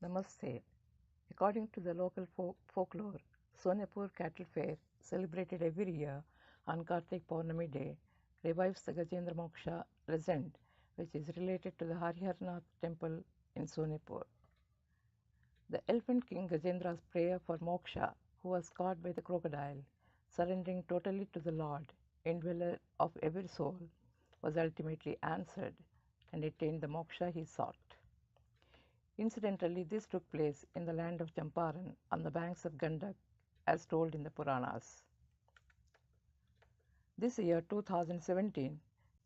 Namaste. According to the local folklore, Sonepur Cattle Fair, celebrated every year on Kartik Purnami Day, revives the Gajendra Moksha legend, which is related to the Hariharnath temple in Sonepur. The elephant king Gajendra's prayer for moksha, who was caught by the crocodile, surrendering totally to the Lord, indweller of every soul, was ultimately answered and attained the moksha he sought. Incidentally, this took place in the land of Champaran on the banks of Gandak, as told in the Puranas. This year, 2017,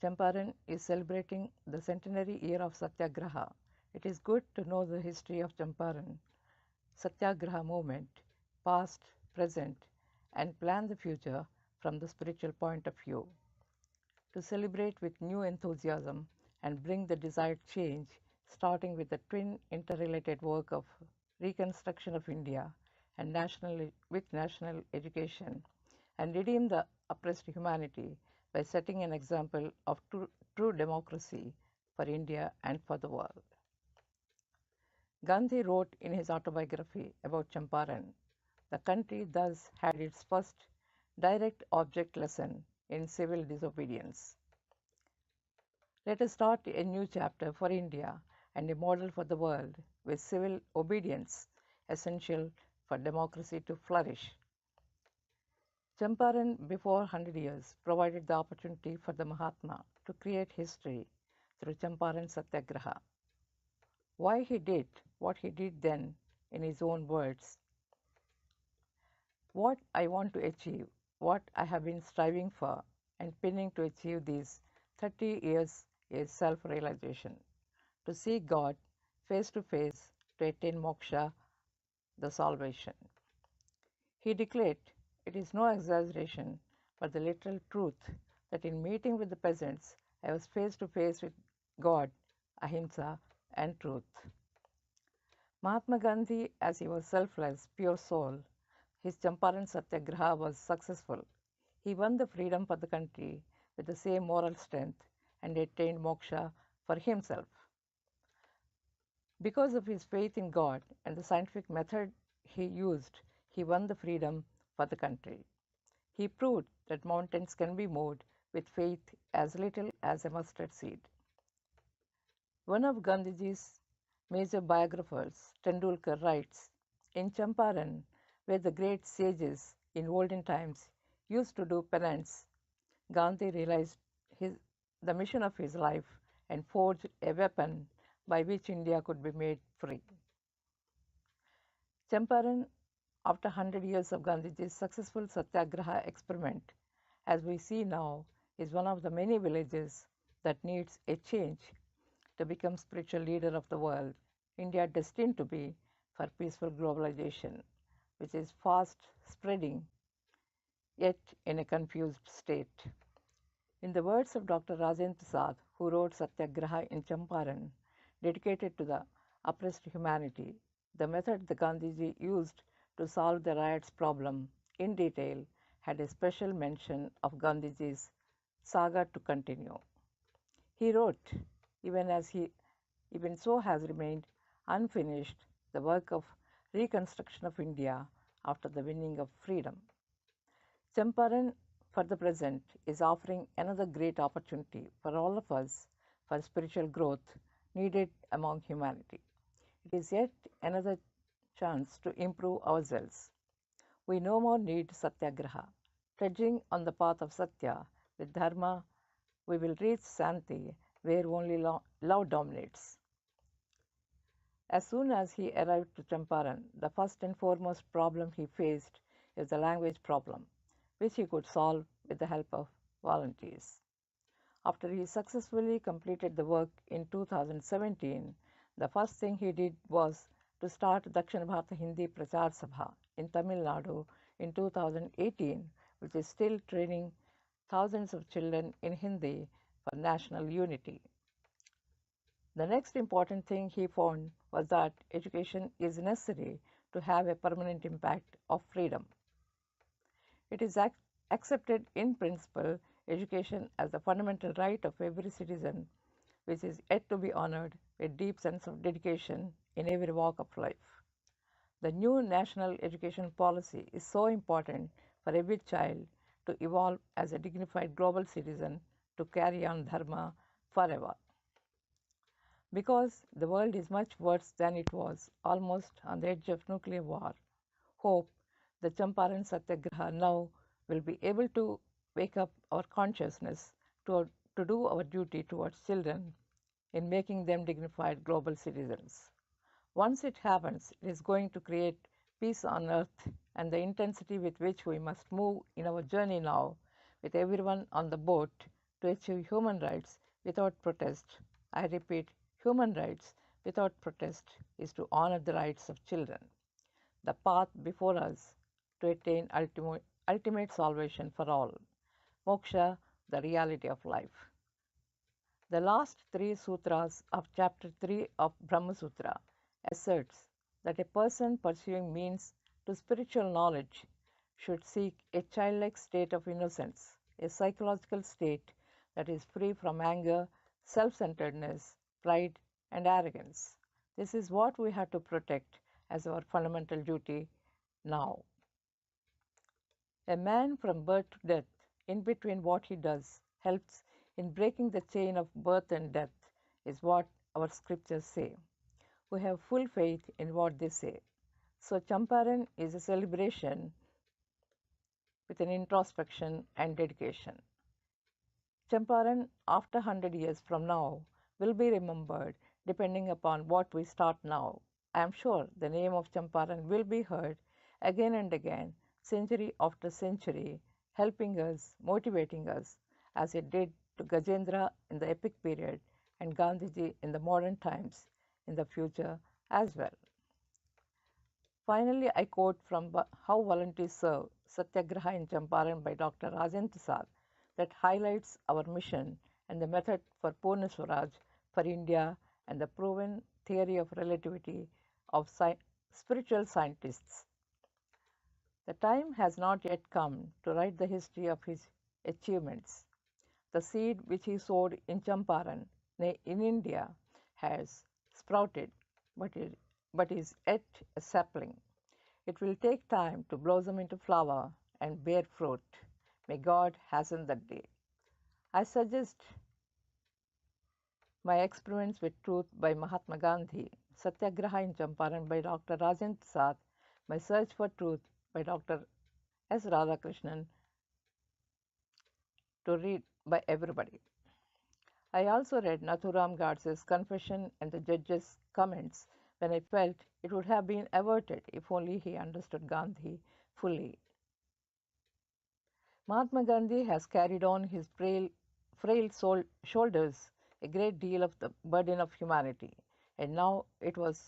Champaran is celebrating the centenary year of Satyagraha. It is good to know the history of Champaran Satyagraha movement, past, present, and plan the future from the spiritual point of view. To celebrate with new enthusiasm and bring the desired change, starting with the twin interrelated work of reconstruction of India and national education, and redeem the oppressed humanity by setting an example of true democracy for India and for the world. Gandhi wrote in his autobiography about Champaran, the country thus had its first direct object lesson in civil disobedience. Let us start a new chapter for India and a model for the world with civil obedience essential for democracy to flourish. Champaran, before 100 years, provided the opportunity for the Mahatma to create history through Champaran Satyagraha. Why he did what he did then, in his own words: what I want to achieve, what I have been striving for and pinning to achieve these 30 years is self-realization, to see God face to face, to attain moksha, the salvation. He declared, it is no exaggeration, but the literal truth, that in meeting with the peasants, I was face to face with God, ahimsa, and truth. Mahatma Gandhi, as he was selfless, pure soul, his Champaran Satyagraha was successful. He won the freedom for the country with the same moral strength and attained moksha for himself. Because of his faith in God and the scientific method he used, he won the freedom for the country. He proved that mountains can be moved with faith as little as a mustard seed. One of Gandhiji's major biographers, Tendulkar, writes, in Champaran, where the great sages in olden times used to do penance, Gandhi realized the mission of his life and forged a weapon by which India could be made free. Champaran, after 100 years of Gandhiji's successful Satyagraha experiment, as we see now, is one of the many villages that needs a change to become spiritual leader of the world, India destined to be for peaceful globalization, which is fast spreading yet in a confused state. In the words of Dr. Rajendra Prasad, who wrote Satyagraha in Champaran, dedicated to the oppressed humanity, the method the Gandhiji used to solve the riots problem in detail had a special mention of Gandhiji's saga to continue. He wrote, even so has remained unfinished the work of reconstruction of India after the winning of freedom. Champaran, for the present, is offering another great opportunity for all of us for spiritual growth needed among humanity. It is yet another chance to improve ourselves. We no more need Satyagraha. Trudging on the path of Satya with Dharma, we will reach Santi, where only love dominates. As soon as he arrived to Champaran, the first and foremost problem he faced is the language problem, which he could solve with the help of volunteers. After he successfully completed the work in 2017, the first thing he did was to start Dakshin Bharata Hindi Prachar Sabha in Tamil Nadu in 2018, which is still training thousands of children in Hindi for national unity. The next important thing he found was that education is necessary to have a permanent impact of freedom. It is accepted in principle education as the fundamental right of every citizen which is yet to be honored with deep sense of dedication in every walk of life. The new national education policy is so important for every child to evolve as a dignified global citizen to carry on dharma forever. Because the world is much worse than it was, almost on the edge of nuclear war, hope the Champaran Satyagraha now will be able to wake up our consciousness to do our duty towards children in making them dignified global citizens. Once it happens, it is going to create peace on earth, and the intensity with which we must move in our journey now, with everyone on the boat, to achieve human rights without protest. I repeat, human rights without protest is to honor the rights of children. The path before us to attain ultimate salvation for all. Moksha, the reality of life. The last three sutras of chapter 3 of Brahma Sutra asserts that a person pursuing means to spiritual knowledge should seek a childlike state of innocence, a psychological state that is free from anger, self-centeredness, pride, and arrogance. This is what we have to protect as our fundamental duty now. A man from birth to death, in between what he does, helps in breaking the chain of birth and death, is what our scriptures say. We have full faith in what they say. So Champaran is a celebration with an introspection and dedication. Champaran, after 100 years from now, will be remembered depending upon what we start now. I am sure the name of Champaran will be heard again and again, century after century, helping us, motivating us, as it did to Gajendra in the epic period and Gandhiji in the modern times in the future as well. Finally, I quote from How Volunteers Serve, Satyagraha in Champaran by Dr. Rajendra Prasad that highlights our mission and the method for Purna Swaraj for India and the proven theory of relativity of spiritual scientists. The time has not yet come to write the history of his achievements. The seed which he sowed in Champaran, in India, has sprouted, but is yet a sapling. It will take time to blossom into flower and bear fruit. May God hasten that day. I suggest My Experiments with Truth by Mahatma Gandhi, Satyagraha in Champaran by Dr. Rajendra Prasad, My Search for Truth by Dr. S. Radhakrishnan to read by everybody. I also read Nathuram Godse's Confession and the judge's comments when I felt it would have been averted if only he understood Gandhi fully. Mahatma Gandhi has carried on his frail shoulders a great deal of the burden of humanity, and now it was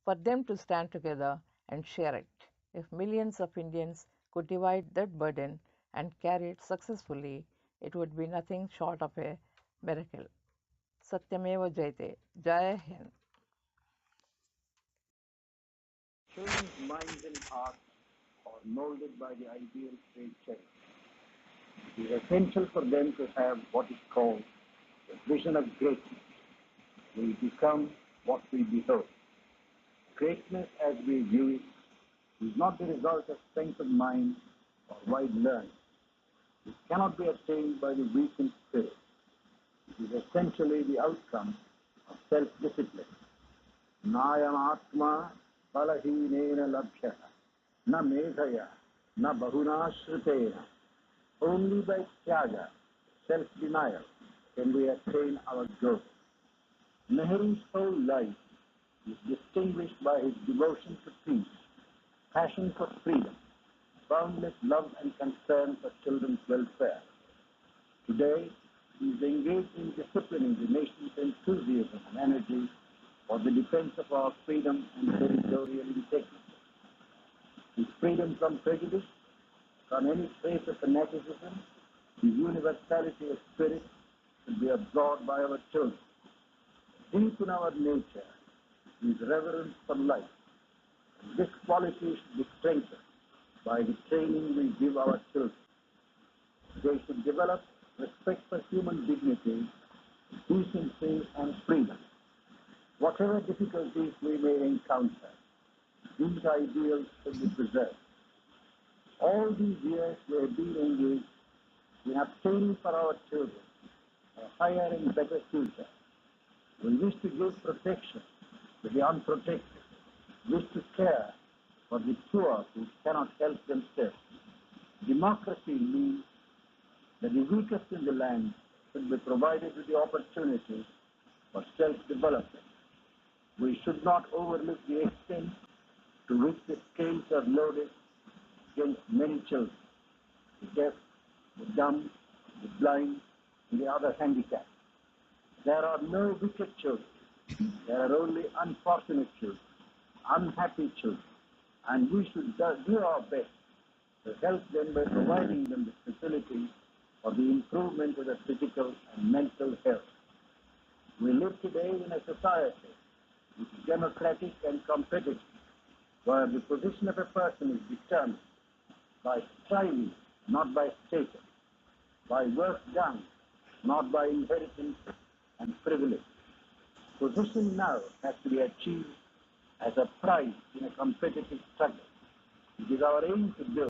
for them to stand together and share it. If millions of Indians could divide that burden and carry it successfully, it would be nothing short of a miracle. Satyameva Jayate. Jai Hind. Children's minds and hearts are molded by the ideals they cherish. It is essential for them to have what is called the vision of greatness. We become what we behold. Greatness, as we view it, is not the result of strength of mind or wide learning. It cannot be attained by the weak in spirit. It is essentially the outcome of self-discipline. Nayam atma balahinena labhyah, na medhaya, na bahuna shrutena. Only by tyaga, self-denial, can we attain our goal. Nehru's whole life is distinguished by his devotion to peace, passion for freedom, boundless love and concern for children's welfare. Today, he is engaged in disciplining the nation's enthusiasm and energy for the defense of our freedom and territorial integrity. His freedom from prejudice, from any trace of fanaticism, the universality of spirit should be absorbed by our children. Deep in our nature is reverence for life. And this quality should be strengthened by the training we give our children. They should develop respect for human dignity decency, and freedom. Whatever difficulties we may encounter, these ideals should be preserved. All these years we have been engaged in obtaining for our children a higher and better future. We wish to give protection to the unprotected, wish to care for the poor who cannot help themselves. Democracy means that the weakest in the land should be provided with the opportunity for self-development. We should not overlook the extent to which the scales are loaded against many children, the deaf, the dumb, the blind, and the other handicapped. There are no wicked children. There are only unfortunate children, unhappy children, and we should do our best to help them by providing them the facilities for the improvement of their physical and mental health. We live today in a society which is democratic and competitive, where the position of a person is determined by striving, not by status, by work done, not by inheritance and privilege. Position now has to be achieved as a prize in a competitive struggle. It is our aim to build